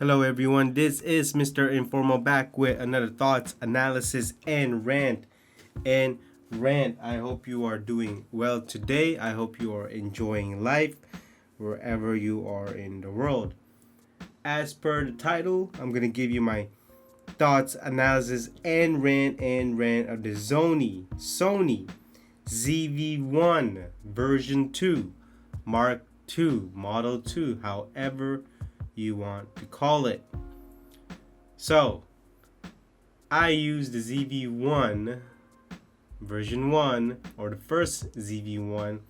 Hello everyone, this is Mr. Informal back with another thoughts, analysis, and rant. I hope you are doing well today. I hope you are enjoying life wherever you are in the world. As per the title, I'm gonna give you my thoughts, analysis, and rant of the Sony ZV-1 version 2 Mark II Model 2, however you want to call it. So, I use the ZV-1 version 1 or the first ZV-1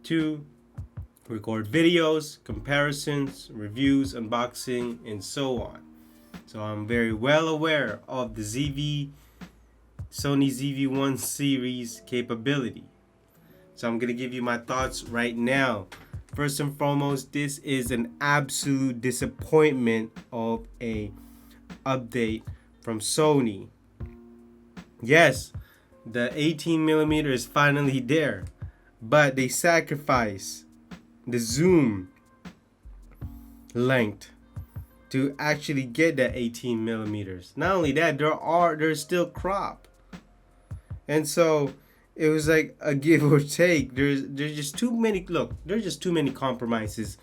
to record videos, comparisons, reviews, unboxing, and so on. So I'm very well aware of the Sony ZV-1 series capability. So I'm going to give you my thoughts right now. First and foremost, this is an absolute disappointment of a update from Sony. Yes, the 18mm is finally there, but they sacrifice the zoom length to actually get that 18mm. Not only that, there's still crop, and so it was like a give or take. There's just too many. Look, there's just too many compromises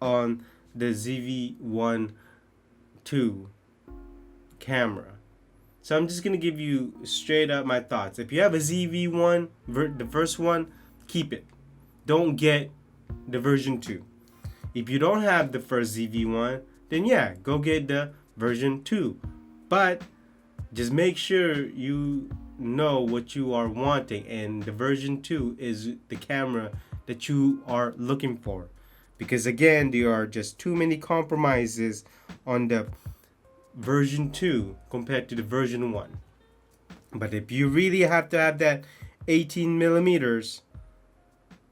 on the ZV-1 2 camera. So I'm just gonna give you straight up my thoughts. If you have a ZV-1, the first one, keep it. Don't get the version 2. If you don't have the first ZV-1, then yeah, go get the version 2. But just make sure you know what you are wanting, and the version 2 is the camera that you are looking for, because again, there are just too many compromises on the version 2 compared to the version 1. But if you really have to have that 18mm,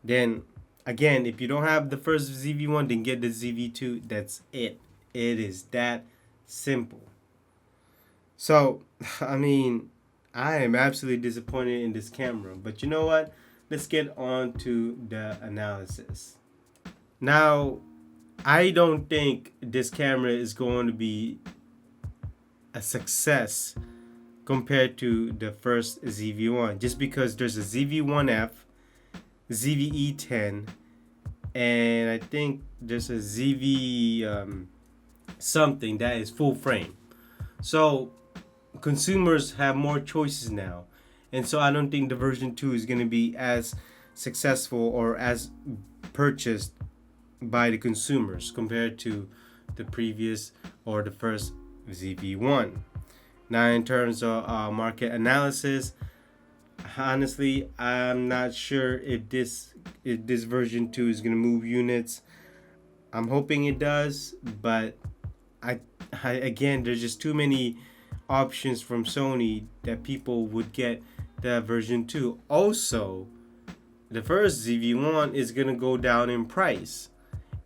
then again, if you don't have the first ZV-1, then get the ZV-2. That's it. It is that simple. So I mean, I am absolutely disappointed in this camera, but you know what? Let's get on to the analysis. Now, I don't think this camera is going to be a success compared to the first ZV-1, just because there's a ZV-1F, ZV-E10, and I think there's a ZV something that is full frame. So consumers have more choices now, and so I don't think the version 2 is going to be as successful or as purchased by the consumers compared to the previous or the first ZV-1. Now, in terms of market analysis, honestly, I'm not sure if this version 2 is going to move units. I'm hoping it does, but I again, there's just too many options from Sony that people would get the version 2. Also, the first ZV-1 is going to go down in price,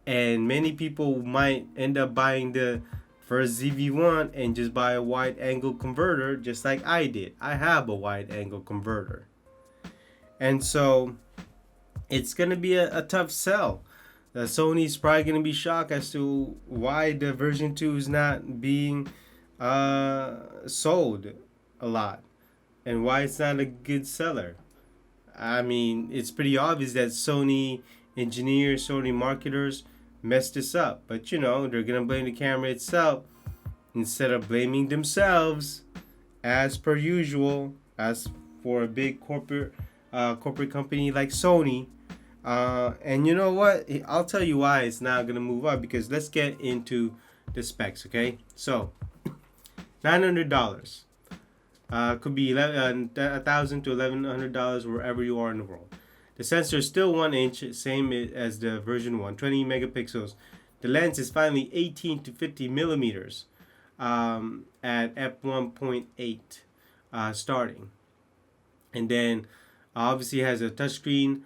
and many people might end up buying the first ZV-1 and just buy a wide angle converter, just like I did. I have a wide angle converter, and so it's going to be a tough sell. Sony's probably going to be shocked as to why the version 2 is not being sold a lot, and why it's not a good seller. I mean, it's pretty obvious that Sony engineers, Sony marketers messed this up, but you know, they're gonna blame the camera itself instead of blaming themselves, as per usual, as for a big corporate company like Sony. And you know what, I'll tell you why it's not gonna move up, because let's get into the specs. Okay, so $900. Could be $1,000 to $1,100 wherever you are in the world. The sensor is still 1 inch, same as the version 1, 20 megapixels. The lens is finally 18 to 50 millimeters at f1.8 starting. And then obviously it has a touchscreen.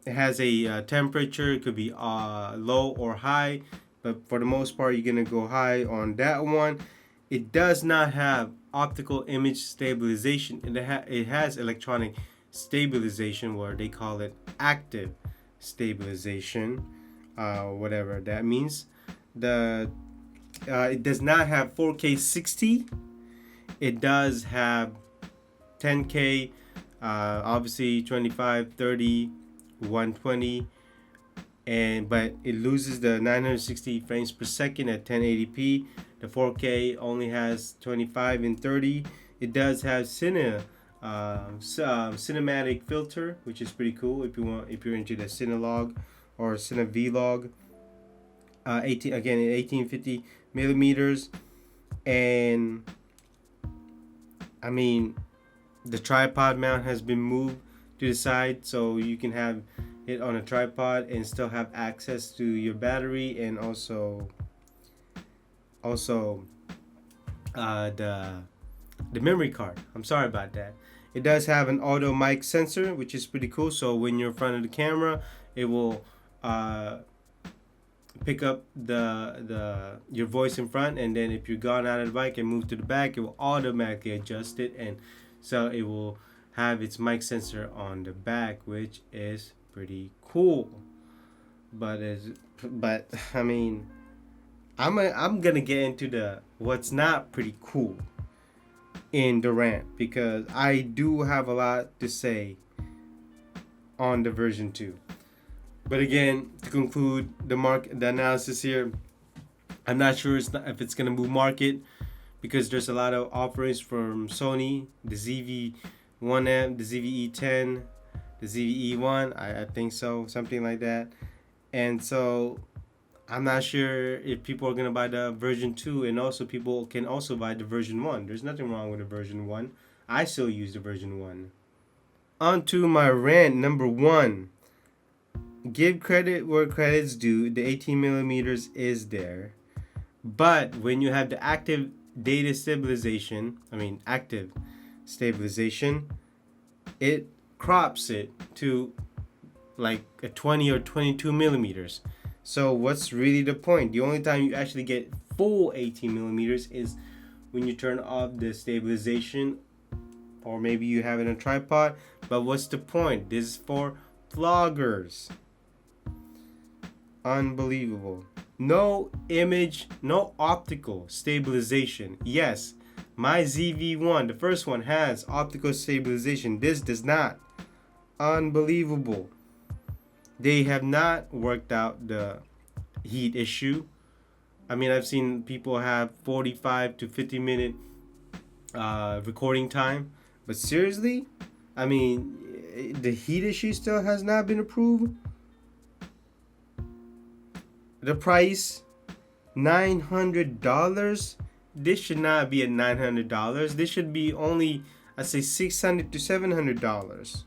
It has a temperature. It could be low or high, but for the most part, you're going to go high on that one. It does not have optical image stabilization. It has electronic stabilization, where they call it active stabilization. whatever that means. The it does not have 4K 60. It does have 10K, obviously 25, 30, 120, but it loses the 960 frames per second at 1080p. The 4K only has 25 and 30. It does have cinematic filter, which is pretty cool if you're into the Cinelog or Cinevlog. 1850 millimeters, and I mean the tripod mount has been moved to the side, so you can have it on a tripod and still have access to your battery, and also the memory card. I'm sorry about that. It does have an auto mic sensor, which is pretty cool. So when you're in front of the camera, it will pick up your voice in front, and then if you're gone out of the mic and move to the back, it will automatically adjust it, and so it will have its mic sensor on the back, which is pretty cool. But I mean, I'm gonna get into the what's not pretty cool in the rant, because I do have a lot to say on the version 2. But again, to conclude the analysis here, I'm not sure if it's gonna move market, because there's a lot of offerings from Sony, the ZV-1M, the ZV-E10, the ZV-E1, I think so, something like that. And so I'm not sure if people are gonna buy the version 2, and also people can also buy the version 1. There's nothing wrong with the version 1. I still use the version 1. On to my rant number 1. Give credit where credit's due. The 18 millimeters is there, but when you have the active stabilization, it crops it to like a 20 or 22 millimeters. So what's really the point? The only time you actually get full 18 millimeters is when you turn off the stabilization, or maybe you have it on a tripod. But what's the point? This is for vloggers. Unbelievable. No image, no optical stabilization. Yes, my ZV-1, the first one, has optical stabilization. This does not. Unbelievable. They have not worked out the heat issue. I mean, I've seen people have 45 to 50 minute recording time. But seriously, I mean, the heat issue still has not been approved. The price, $900. This should not be at $900. This should be only, I say, $600 to $700.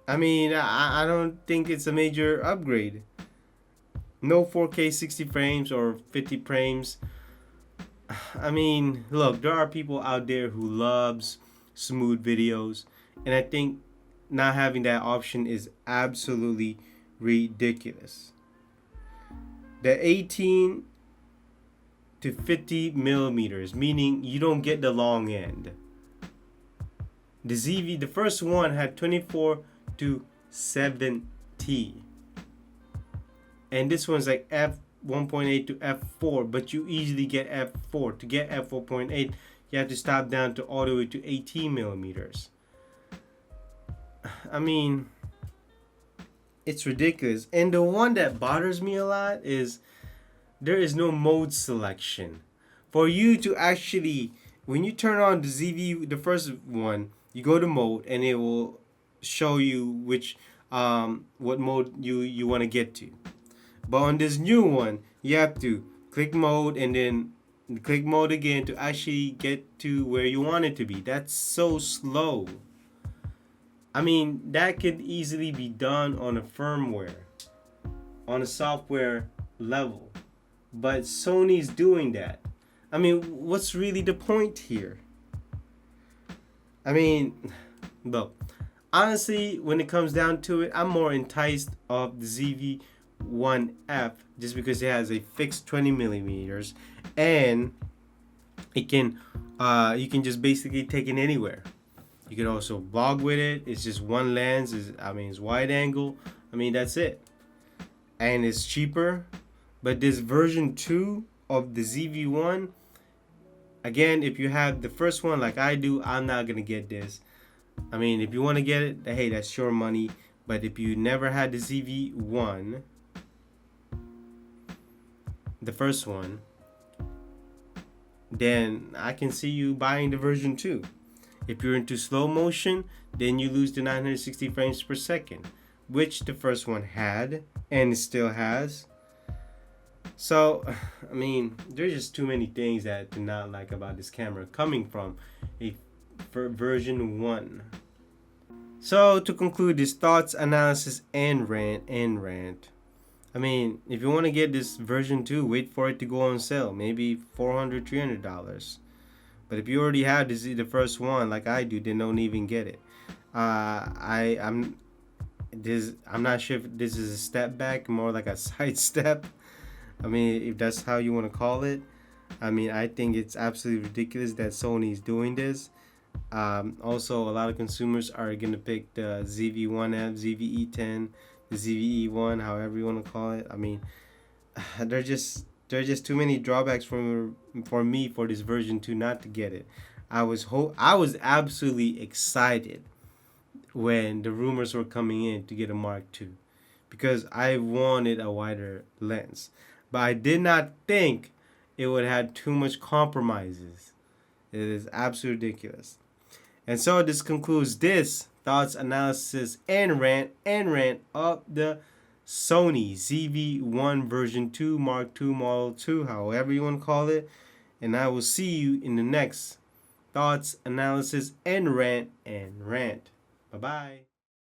I mean, I don't think it's a major upgrade. No 4K 60 frames or 50 frames. I mean, look, there are people out there who loves smooth videos, and I think not having that option is absolutely ridiculous. The 18 to 50 millimeters, meaning you don't get the long end. The first one had 24 to 70, and this one's like f1.8 to f4, but you easily get f4. To get f4.8, you have to stop down to all the way to 18 millimeters. I mean, it's ridiculous. And the one that bothers me a lot is there is no mode selection. For you to actually, when you turn on the ZV, the first one, you go to mode and it will show you what mode you want to get to. But on this new one, you have to click mode and then click mode again to actually get to where you want it to be. That's so slow. I mean, that could easily be done on a firmware, on a software level. But Sony's doing that. I mean, what's really the point here? I mean, look, honestly, when it comes down to it, I'm more enticed of the ZV-1F just because it has a fixed 20 millimeters, and it can you can just basically take it anywhere. You can also vlog with it. It's just one lens. It's wide angle. That's it. And it's cheaper. But this version 2 of the ZV-1, again, if you have the first one like I do, I'm not going to get this. If you want to get it, hey, that's your money. But if you never had the ZV-1, the first one, then I can see you buying the version 2. If you're into slow motion, then you lose the 960 frames per second, which the first one had and it still has. So, there's just too many things that I do not like about this camera coming from a version 1. So, to conclude this thoughts, analysis, and rant, if you want to get this version 2, wait for it to go on sale, maybe $400, $300. But if you already have the first one, like I do, then don't even get it. I'm not sure if this is a step back, more like a side step. If that's how you want to call it. I think it's absolutely ridiculous that Sony is doing this. Also, a lot of consumers are gonna pick the ZV-1F, ZV-E10, the ZV-E1, however you want to call it. There's just too many drawbacks for me for this version 2 not to get it. I was absolutely excited when the rumors were coming in to get a Mark II because I wanted a wider lens. But I did not think it would have too much compromises. It is absolutely ridiculous. And so this concludes this thoughts, analysis, and rant of the Sony ZV-1 version 2 Mark II Model 2, however you want to call it. And I will see you in the next thoughts, analysis, and rant. Bye-bye.